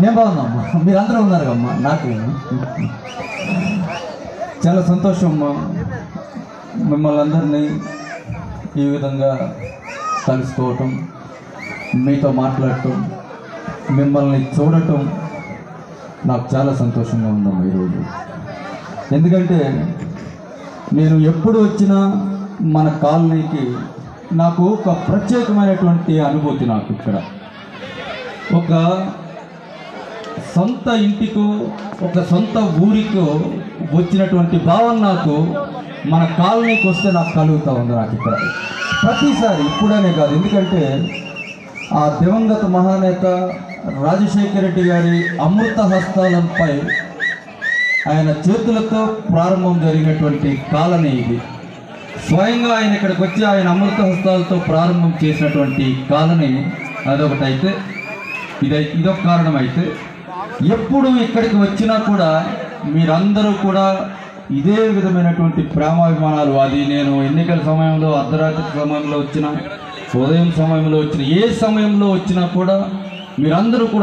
నేను బాగున్నామ్మా, మీరందరూ ఉన్నారు అమ్మా. నాకు చాలా సంతోషం అమ్మా, మిమ్మల్ని అందరినీ ఈ విధంగా కలుసుకోవటం, మీతో మాట్లాడటం, మిమ్మల్ని చూడటం నాకు చాలా సంతోషంగా ఉందమ్మా ఈరోజు. ఎందుకంటే నేను ఎప్పుడు వచ్చినా మన కాలనీకి నాకు ఒక ప్రత్యేకమైనటువంటి అనుభూతి. నాకు ఇక్కడ ఒక సొంత ఇంటికో ఒక సొంత ఊరికో వచ్చినటువంటి భావన నాకు మన కాలనీకి వస్తే నాకు కలుగుతూ ఉంది. నాకు ఇక్కడ ప్రతిసారి, ఇప్పుడనే కాదు, ఎందుకంటే ఆ దివంగత మహానేత రాజశేఖర రెడ్డి గారి అమృత హస్తాలపై ఆయన చేతులతో ప్రారంభం జరిగినటువంటి కాలనీ ఇది. స్వయంగా ఆయన ఇక్కడికి వచ్చి ఆయన అమృత హస్తాలతో ప్రారంభం చేసినటువంటి కాలనీ అదొకటైతే, ఇదొక కారణం. అయితే ఎప్పుడు ఇక్కడికి వచ్చినా కూడా మీరందరూ కూడా ఇదే విధమైనటువంటి ప్రేమాభిమానాలు, అది నేను ఎన్నికల సమయంలో, అర్ధరాత్రి సమయంలో వచ్చినా, ఉదయం సమయంలో వచ్చిన, ఏ సమయంలో వచ్చినా కూడా మీరందరూ కూడా